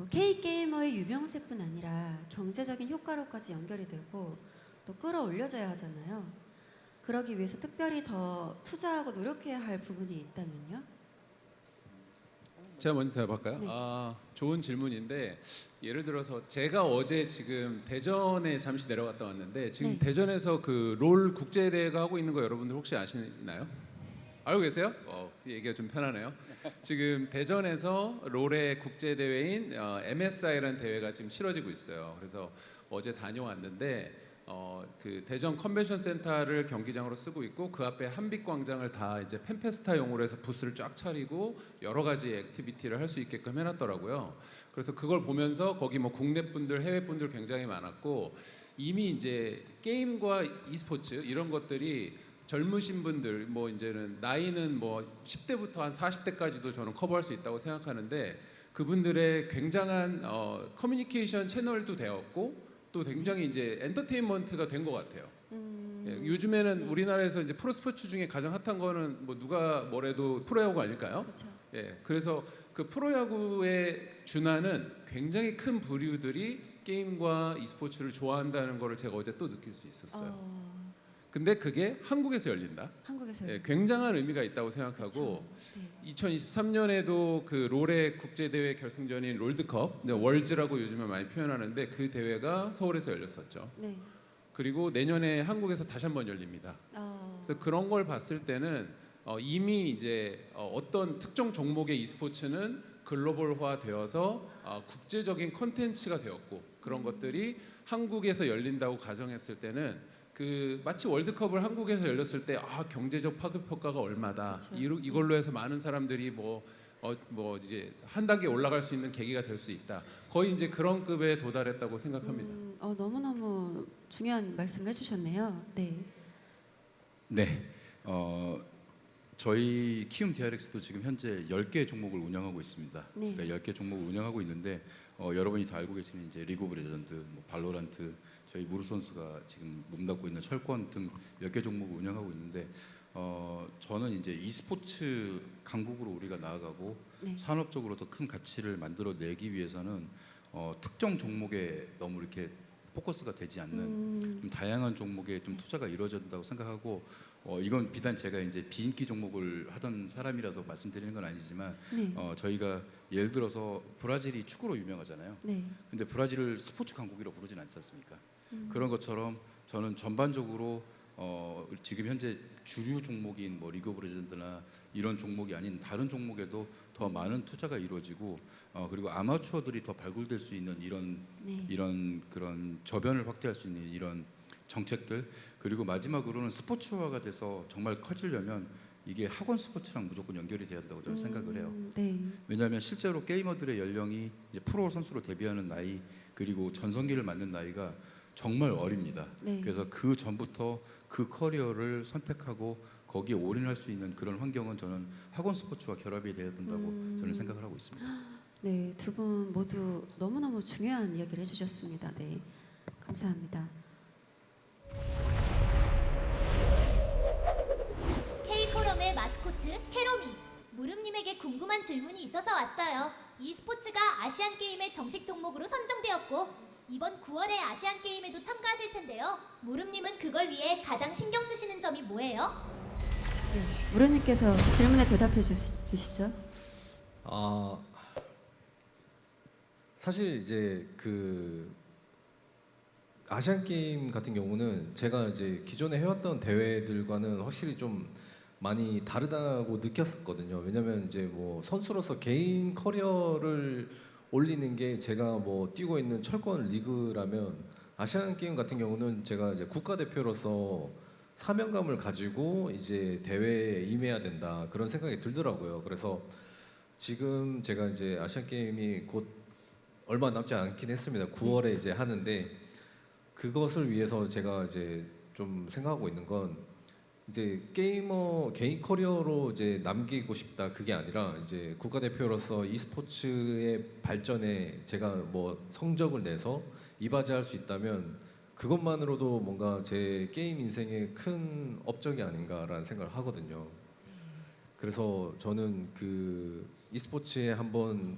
K 게이머의 유명세뿐 아니라 경제적인 효과로까지 연결이 되고 또 끌어올려져야 하잖아요. 그러기 위해서 특별히 더 투자하고 노력해야 할 부분이 있다면요? 제가 먼저 대답할까요? 네. 좋은 질문인데 예를 들어서 제가 어제 지금 대전에 잠시 내려갔다 왔는데 지금 네. 대전에서 그 롤 국제 대회가 하고 있는 거 여러분들 혹시 아시나요? 알고 계세요? 얘기가 좀 편하네요. 지금 대전에서 롤의 국제 대회인 MSI라는 대회가 지금 치러지고 있어요. 그래서 어제 다녀왔는데 그 대전 컨벤션 센터를 경기장으로 쓰고 있고 그 앞에 한빛광장을 다 이제 팬페스타용으로 해서 부스를 쫙 차리고 여러 가지 액티비티를 할 수 있게끔 해놨더라고요. 그래서 그걸 보면서 거기 뭐 국내 분들, 해외 분들 굉장히 많았고 이미 이제 게임과 e스포츠 이런 것들이 젊으신 분들 뭐 이제는 나이는 뭐 10대부터 한 40대까지도 저는 커버할 수 있다고 생각하는데 그분들의 굉장한 커뮤니케이션 채널도 되었고 또 굉장히 이제 엔터테인먼트가 된 것 같아요. 예, 요즘에는 우리나라에서 이제 프로 스포츠 중에 가장 핫한 거는 뭐 누가 뭐래도 프로야구 아닐까요? 그렇죠. 예, 그래서 그 프로야구에 준하는 굉장히 큰 부류들이 게임과 e스포츠를 좋아한다는 거를 제가 어제 또 느낄 수 있었어요. 근데 그게 한국에서 열린다. 한국에서 예, 굉장한 의미가 있다고 생각하고 네. 2023년에도 그 롤의 국제 대회 결승전인 롤드컵, 월즈라고 요즘에 많이 표현하는데 그 대회가 서울에서 열렸었죠. 네. 그리고 내년에 한국에서 다시 한번 열립니다. 그래서 그런 걸 봤을 때는 이미 이제 어떤 특정 종목의 e스포츠는 글로벌화 되어서 국제적인 컨텐츠가 되었고 그런 것들이 한국에서 열린다고 가정했을 때는 그 마치 월드컵을 한국에서 열렸을 때 경제적 파급 효과가 얼마다 그렇죠. 이걸로 해서 많은 사람들이 뭐 이제 한 단계 올라갈 수 있는 계기가 될 수 있다. 거의 이제 그런 급에 도달했다고 생각합니다. 너무너무 중요한 말씀을 해주셨네요. 네. 네. 저희 키움 DRX도 지금 현재 10개 종목을 운영하고 있습니다. 네. 그러니까 10개 종목을 운영하고 있는데 여러분이 다 알고 계시는 이제 리그 오브 레전드, 뭐 발로란트, 저희 무릎 선수가 지금 몸담고 있는 철권 등 10개 종목을 운영하고 있는데 저는 이제 e스포츠 강국으로 우리가 나아가고 네. 산업적으로 더 큰 가치를 만들어내기 위해서는 특정 종목에 너무 이렇게 포커스가 되지 않는 좀 다양한 종목에 좀 투자가 이루어진다고 생각하고 이건 비단 제가 이제 비인기 종목을 하던 사람이라서 말씀드리는 건 아니지만 네. 저희가 예를 들어서 브라질이 축구로 유명하잖아요. 네. 근데 브라질을 스포츠 강국이라고 부르진 않지 않습니까? 그런 것처럼 저는 전반적으로 지금 현재 주류 종목인 뭐 리그 오브 레전드나 이런 종목이 아닌 다른 종목에도 더 많은 투자가 이루어지고 그리고 아마추어들이 더 발굴될 수 있는 네. 이런 그런 저변을 확대할 수 있는 이런 정책들 그리고 마지막으로는 스포츠화가 돼서 정말 커지려면 이게 학원 스포츠랑 무조건 연결이 돼야 한다고 저는 생각을 해요. 네. 왜냐하면 실제로 게이머들의 연령이 이제 프로 선수로 데뷔하는 나이 그리고 전성기를 맞는 나이가 정말 어립니다. 네. 그래서 그 전부터 그 커리어를 선택하고 거기에 올인할 수 있는 그런 환경은 저는 학원 스포츠와 결합이 돼야 된다고 저는 생각을 하고 있습니다. 네, 두 분 모두 너무너무 중요한 이야기를 해주셨습니다. 네, 감사합니다. 감사합니다. K포럼의 마스코트 캐로미 무릎님에게 궁금한 질문이 있어서 왔어요. e스포츠가 아시안 게임의 정식 종목으로 선정되었고 이번 9월에 아시안 게임에도 참가하실 텐데요. 무릎님은 그걸 위해 가장 신경 쓰시는 점이 뭐예요? 네, 무릎님께서 질문에 대답해 주시죠. 아 사실 이제 그 아시안 게임 같은 경우는 제가 이제 기존에 해왔던 대회들과는 확실히 좀 많이 다르다고 느꼈었거든요. 왜냐면 이제 뭐 선수로서 개인 커리어를 올리는 게 제가 뭐 뛰고 있는 철권 리그라면 아시안 게임 같은 경우는 제가 이제 국가대표로서 사명감을 가지고 이제 대회에 임해야 된다 그런 생각이 들더라고요. 그래서 지금 제가 이제 아시안 게임이 곧 얼마 남지 않긴 했습니다. 9월에 이제 하는데 그것을 위해서 제가 이제 좀 생각하고 있는 건 이제 게이머 개인 커리어로 이제 남기고 싶다 그게 아니라 이제 국가대표로서 e스포츠의 발전에 제가 뭐 성적을 내서 이바지할 수 있다면 그것만으로도 뭔가 제 게임 인생의 큰 업적이 아닌가라는 생각을 하거든요. 그래서 저는 그 e스포츠에 한번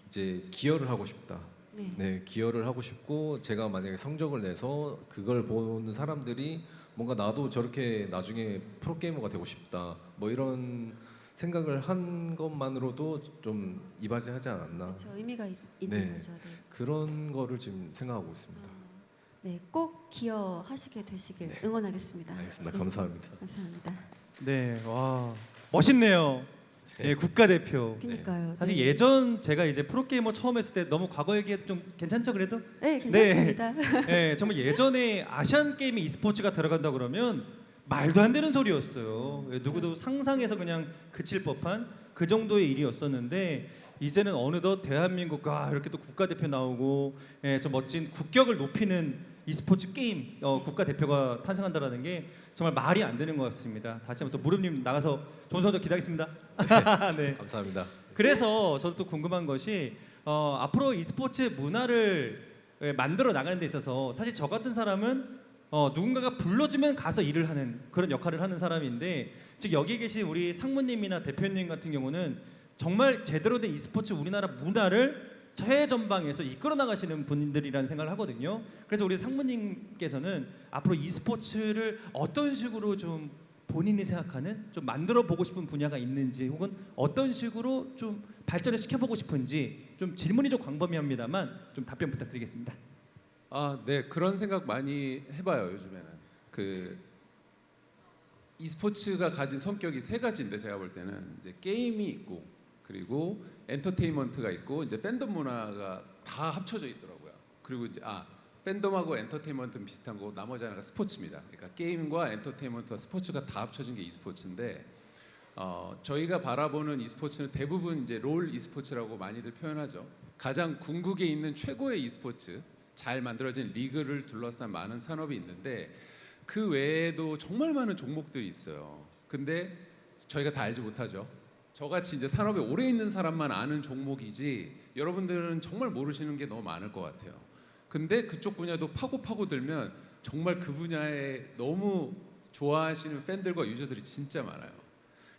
이제 기여를 하고 싶다. 네. 네, 기여를 하고 싶고 제가 만약에 성적을 내서 그걸 보는 사람들이 뭔가 나도 저렇게 나중에 프로게이머가 되고 싶다. 뭐 이런 생각을 한 것만으로도 좀 이바지하지 않았나. 그렇죠. 의미가 있는 네. 거죠. 네. 그런 거를 지금 생각하고 있습니다. 네, 꼭 기여하시게 되시길 네. 응원하겠습니다. 알겠습니다. 네, 감사합니다. 감사합니다. 네, 와 멋있네요. 예, 국가대표. 그러니까요. 사실 네. 예전 제가 이제 프로게이머 처음 했을 때 너무 과거 얘기해도 좀 괜찮죠 그래도? 네, 괜찮습니다. 네, 정말 예전에 아시안 게임에 e스포츠가 들어간다 그러면 말도 안 되는 소리였어요. 예, 누구도 상상해서 그냥 그칠 법한 그 정도의 일이었었는데 이제는 어느덧 대한민국과 이렇게 또 국가대표 나오고 예, 저 멋진 국격을 높이는 e스포츠 게임 국가대표가 탄생한다라는 게 정말 말이 안 되는 것 같습니다. 다시 한번 또 무릎님 나가서 좋은 성적 기대하겠습니다. 네. 감사합니다. 그래서 저도 또 궁금한 것이 앞으로 e스포츠 문화를 만들어 나가는 데 있어서 사실 저 같은 사람은 누군가가 불러주면 가서 일을 하는 그런 역할을 하는 사람인데 즉 여기 계신 우리 상무님이나 대표님 같은 경우는 정말 제대로 된 e스포츠 우리나라 문화를 최전방에서 이끌어 나가시는 분들이라는 생각을 하거든요. 그래서 우리 상무님께서는 앞으로 e스포츠를 어떤 식으로 좀 본인이 생각하는 좀 만들어 보고 싶은 분야가 있는지 혹은 어떤 식으로 좀 발전을 시켜보고 싶은지 좀 질문이 좀 광범위합니다만 좀 답변 부탁드리겠습니다. 아, 네, 그런 생각 많이 해봐요 요즘에는. 그 e스포츠가 가진 성격이 세 가지인데 제가 볼 때는 이제 게임이 있고 그리고 엔터테인먼트가 있고 이제 팬덤 문화가 다 합쳐져 있더라고요. 그리고 이제 팬덤하고 엔터테인먼트는 비슷한 거고 나머지 하나가 스포츠입니다. 그러니까 게임과 엔터테인먼트와 스포츠가 다 합쳐진 게 e스포츠인데 저희가 바라보는 e스포츠는 대부분 이제 롤 e스포츠라고 많이들 표현하죠. 가장 궁극에 있는 최고의 e스포츠, 잘 만들어진 리그를 둘러싼 많은 산업이 있는데 그 외에도 정말 많은 종목들이 있어요. 근데 저희가 다 알지 못하죠. 저같이 이제 산업에 오래 있는 사람만 아는 종목이지 여러분들은 정말 모르시는 게 너무 많을 것 같아요. 근데 그쪽 분야도 파고 들면 정말 그 분야에 너무 좋아하시는 팬들과 유저들이 진짜 많아요.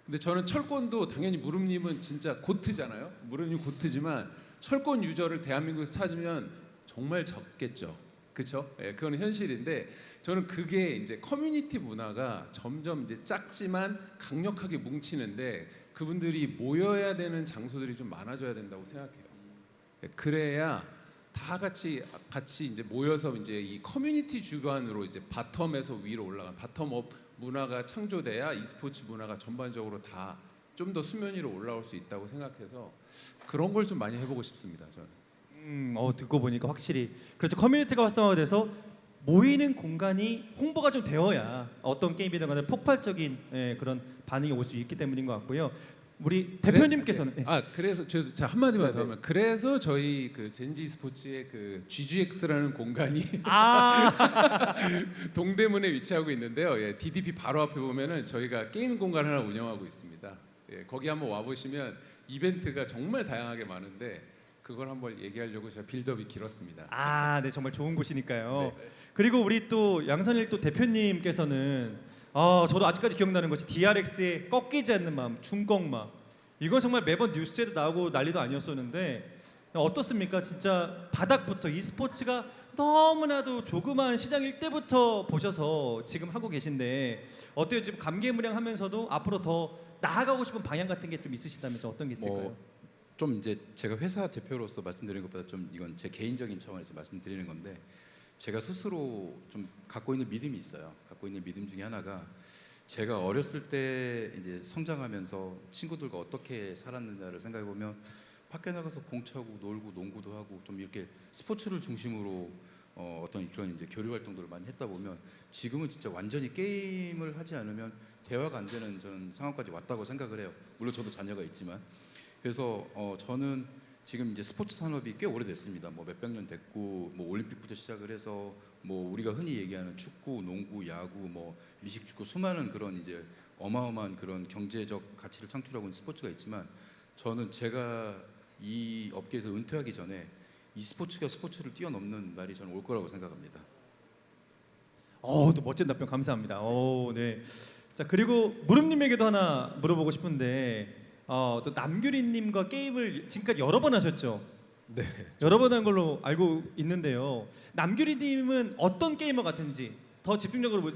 근데 저는 철권도 당연히 무릎님은 진짜 고트잖아요. 무릎님 고트지만 철권 유저를 대한민국에서 찾으면 정말 적겠죠. 그렇죠? 예, 그건 현실인데 저는 그게 이제 커뮤니티 문화가 점점 이제 작지만 강력하게 뭉치는데 그분들이 모여야 되는 장소들이 좀 많아져야 된다고 생각해요. 예, 그래야 다 같이 이제 모여서 이제 이 커뮤니티 주관으로 이제 바텀에서 위로 올라간 바텀업 문화가 창조돼야 e스포츠 문화가 전반적으로 다 좀 더 수면 위로 올라올 수 있다고 생각해서 그런 걸 좀 많이 해보고 싶습니다. 저는. 듣고 보니까 확실히 그렇죠. 커뮤니티가 활성화돼서 모이는 공간이 홍보가 좀 되어야 어떤 게임이든 간에 폭발적인 그런 반응이 올 수 있기 때문인 것 같고요. 우리 대표님께서는 그래서 자 한마디만 더 하면 그래서 저희 그 젠지 스포츠의 그 GGX라는 공간이 동대문에 위치하고 있는데요. 예, DDP 바로 앞에 보면은 저희가 게임 공간 하나 운영하고 있습니다. 예, 거기 한번 와 보시면 이벤트가 정말 다양하게 많은데 그걸 한번 얘기하려고 제가 빌드업이 길었습니다. 아, 네, 정말 좋은 곳이니까요. 그리고 우리 또 양선일 또 대표님께서는 저도 아직까지 기억나는 것이 DRX의 꺾이지 않는 마음, 중꺾마. 이건 정말 매번 뉴스에도 나오고 난리도 아니었었는데 어떻습니까? 진짜 바닥부터 e스포츠가 너무나도 조그마한 시장일 때부터 보셔서 지금 하고 계신데 어때요? 지금 감개무량하면서도 앞으로 더 나아가고 싶은 방향 같은 게 좀 있으시다면 좀 어떤 게 있을까요? 좀 이제 제가 회사 대표로서 말씀드리는 것보다 좀 이건 제 개인적인 차원에서 말씀드리는 건데, 제가 스스로 좀 갖고 있는 믿음이 있어요. 갖고 있는 믿음 중에 하나가, 제가 어렸을 때 이제 성장하면서 친구들과 어떻게 살았느냐를 생각해 보면 밖에 나가서 공 차고 놀고 농구도 하고 좀 이렇게 스포츠를 중심으로 어떤 그런 이제 교류 활동들을 많이 했다 보면 지금은 진짜 완전히 게임을 하지 않으면 대화가 안 되는 저는 상황까지 왔다고 생각을 해요. 물론 저도 자녀가 있지만. 그래서 저는 지금 이제 스포츠 산업이 꽤 오래됐습니다. 뭐 몇백 년 됐고, 뭐 올림픽부터 시작을 해서 뭐 우리가 흔히 얘기하는 축구, 농구, 야구, 뭐 미식축구, 수많은 그런 이제 어마어마한 그런 경제적 가치를 창출하고 있는 스포츠가 있지만, 저는 제가 이 업계에서 은퇴하기 전에 e스포츠가 스포츠를 뛰어넘는 날이 저는 올 거라고 생각합니다. 또 멋진 답변 감사합니다. 네. 자, 그리고 무릎님에게도 하나 물어보고 싶은데 또 남규리님과 게임을 지금까지 여러 번 하셨죠? 네. 여러 번 한 걸로 알고 있는데요. 남규리님은 어떤 게이머 같은지 더 집중적으로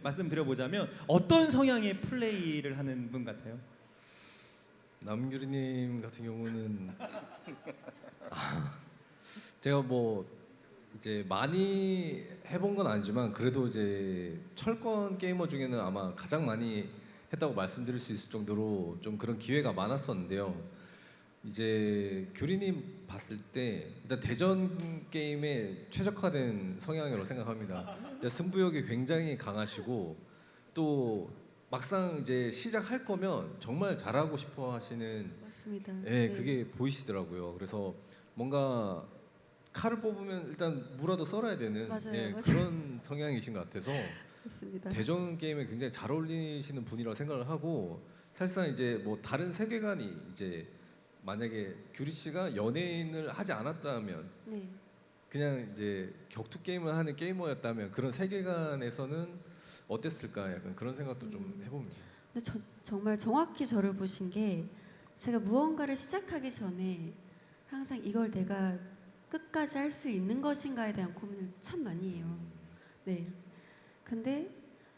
말씀드려보자면 어떤 성향의 플레이를 하는 분 같아요? 남규리님 같은 경우는 제가 뭐 이제 많이 해본 건 아니지만 그래도 이제 철권 게이머 중에는 아마 가장 많이 했다고 말씀드릴 수 있을 정도로 좀 그런 기회가 많았었는데요. 이제 규리님 봤을 때 일단 대전 게임에 최적화된 성향이라고 생각합니다. 승부욕이 굉장히 강하시고 또 막상 이제 시작할 거면 정말 잘하고 싶어 하시는, 맞습니다. 예, 그게 보이시더라고요. 그래서 뭔가 칼을 뽑으면 일단 무라도 썰어야 되는, 맞아요, 예, 맞아요. 그런 성향이신 것 같아서 맞습니다. 대전 게임에 굉장히 잘 어울리시는 분이라고 생각을 하고, 사실상 이제 뭐 다른 세계관이 이제 만약에 규리 씨가 연예인을 하지 않았다면 네. 그냥 이제 격투 게임을 하는 게이머였다면 그런 세계관에서는 어땠을까, 약간 그런 생각도 좀 해봅니다. 근데 정말 정확히 저를 보신 게, 제가 무언가를 시작하기 전에 항상 이걸 내가 끝까지 할 수 있는 것인가에 대한 고민을 참 많이 해요. 네. 근데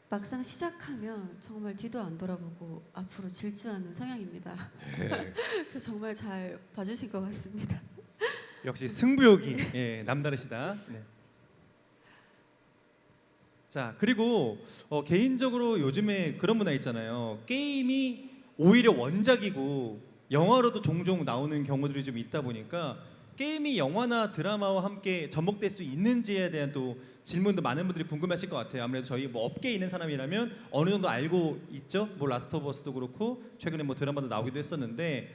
막상 시작하면 정말 뒤도 안 돌아보고 앞으로 질주하는 성향입니다. 네. 그래서 정말 잘 봐주신 것 같습니다. 역시 승부욕이 남다르시다. 네. 자, 그리고 개인적으로 요즘에 그런 문화 있잖아요. 게임이 오히려 원작이고 영화로도 종종 나오는 경우들이 좀 있다 보니까 게임이 영화나 드라마와 함께 접목될 수 있는지에 대한 또 질문도 많은 분들이 궁금하실 것 같아요. 아무래도 저희 뭐 업계에 있는 사람이라면 어느 정도 알고 있죠. 뭐 라스트 오브 어스도 그렇고 최근에 뭐 드라마도 나오기도 했었는데,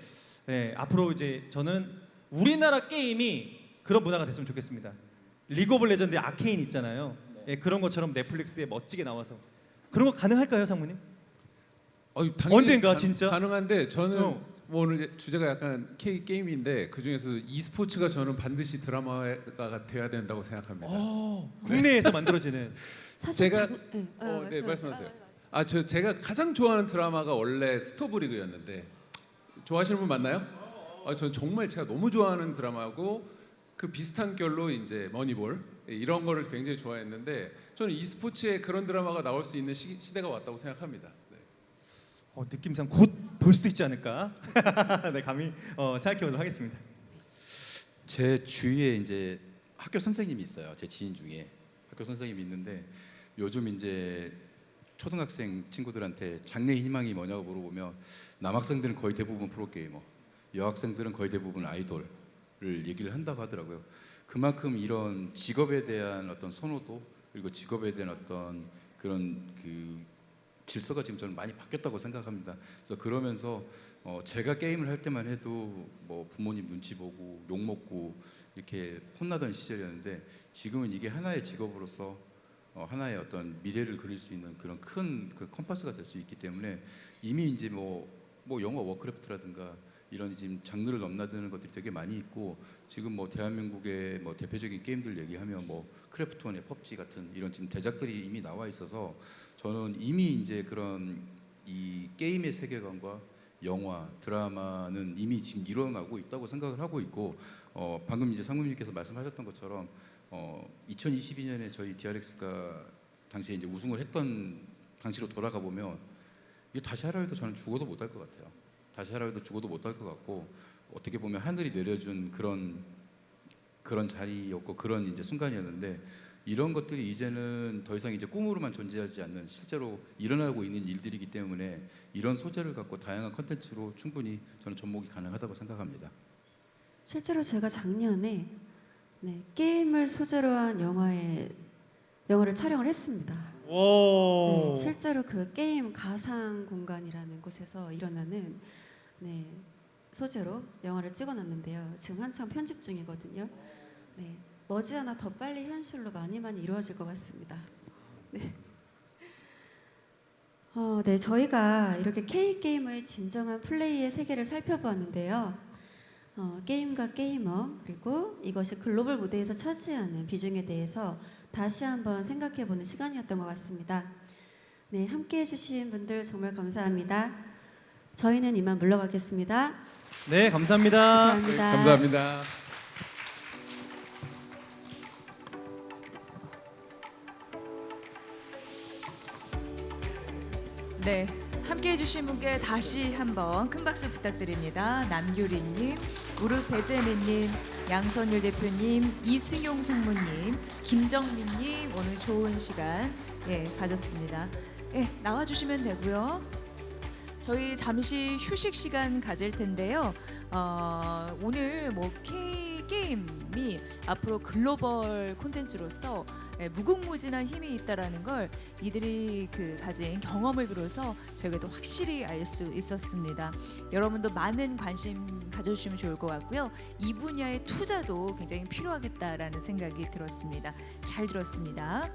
앞으로 이제 저는 우리나라 게임이 그런 문화가 됐으면 좋겠습니다. 리그 오브 레전드 아케인 있잖아요. 그런 것처럼 넷플릭스에 멋지게 나와서 그런 거 가능할까요, 상무님? 당연히 언젠가 진짜? 가능한데 저는 뭐 오늘 주제가 약간 게임인데 그 중에서 e스포츠가 저는 반드시 드라마가 돼야 된다고 생각합니다. 국내에서 만들어지는. 사실 네, 말씀하세요. 제가 가장 좋아하는 드라마가 원래 스토브리그였는데, 좋아하시는 분 맞나요? 저는 정말 제가 너무 좋아하는 드라마고, 그 비슷한 결로 이제 머니볼 이런 거를 굉장히 좋아했는데, 저는 e스포츠에 그런 드라마가 나올 수 있는 시대가 왔다고 생각합니다. 네. 느낌상 곧 볼 수도 있지 않을까? 네, 감히 생각해보도록 하겠습니다. 제 주위에 이제 학교 선생님이 있어요. 제 지인 중에 학교 선생님이 있는데, 요즘 이제 초등학생 친구들한테 장래 희망이 뭐냐고 물어보면 남학생들은 거의 대부분 프로게이머, 여학생들은 거의 대부분 아이돌을 얘기를 한다고 하더라고요. 그만큼 이런 직업에 대한 어떤 선호도, 그리고 직업에 대한 어떤 그런 그 질서가 지금 저는 많이 바뀌었다고 생각합니다. 그래서 그러면서 제가 게임을 할 때만 해도 뭐 부모님 눈치 보고 욕 먹고 이렇게 혼나던 시절이었는데, 지금은 이게 하나의 직업으로서 하나의 어떤 미래를 그릴 수 있는 그런 큰 그 컴파스가 될 수 있기 때문에, 이미 이제 뭐 영화 워크래프트라든가 이런 지금 장르를 넘나드는 것들이 되게 많이 있고 지금 뭐 대한민국의 뭐 대표적인 게임들 얘기하면 뭐 크래프톤의 펍지 같은 이런 지금 대작들이 이미 나와 있어서 저는 이미 이제 그런 이 게임의 세계관과 영화, 드라마는 이미 지금 일어나고 있다고 생각을 하고 있고 방금 이제 상무님께서 말씀하셨던 것처럼 2022년에 저희 DRX가 당시에 이제 우승을 했던 당시로 돌아가 보면 이거 다시 하라 해도 저는 죽어도 못할 것 같아요. 다시 하라 해도 죽어도 못할 것 같고 어떻게 보면 하늘이 내려준 그런 자리였고 그런 이제 순간이었는데 이런 것들이 이제는 더 이상 이제 꿈으로만 존재하지 않는 실제로 일어나고 있는 일들이기 때문에 이런 소재를 갖고 다양한 컨텐츠로 충분히 저는 접목이 가능하다고 생각합니다. 실제로 제가 작년에 게임을 소재로 한 영화를 촬영을 했습니다. 오. 실제로 그 게임 가상 공간이라는 곳에서 일어나는 소재로 영화를 찍어놨는데요. 지금 한창 편집 중이거든요. 머지않아 더 빨리 현실로 많이 이루어질 것 같습니다. 저희가 이렇게 K게임의 진정한 플레이의 세계를 살펴보았는데요. 게임과 게이머 그리고 이것이 글로벌 무대에서 차지하는 비중에 대해서 다시 한번 생각해보는 시간이었던 것 같습니다. 함께해 주신 분들 정말 감사합니다. 저희는 이만 물러가겠습니다. 네, 감사합니다. 감사합니다. 감사합니다. 네, 함께해 주신 분께 다시 한번 큰 박수 부탁드립니다. 남유리님, 우르베제미님, 양선일 대표님, 이승용 상무님, 김정민님 오늘 좋은 시간 가졌습니다. 나와주시면 되고요. 저희 잠시 휴식 시간 가질 텐데요. 오늘 뭐 K게임이 앞으로 글로벌 콘텐츠로서 무궁무진한 힘이 있다라는 걸 이들이 가진 경험을 비로소 저희가 확실히 알 수 있었습니다. 여러분도 많은 관심 가져주시면 좋을 것 같고요. 이 분야의 투자도 굉장히 필요하겠다라는 생각이 들었습니다. 잘 들었습니다.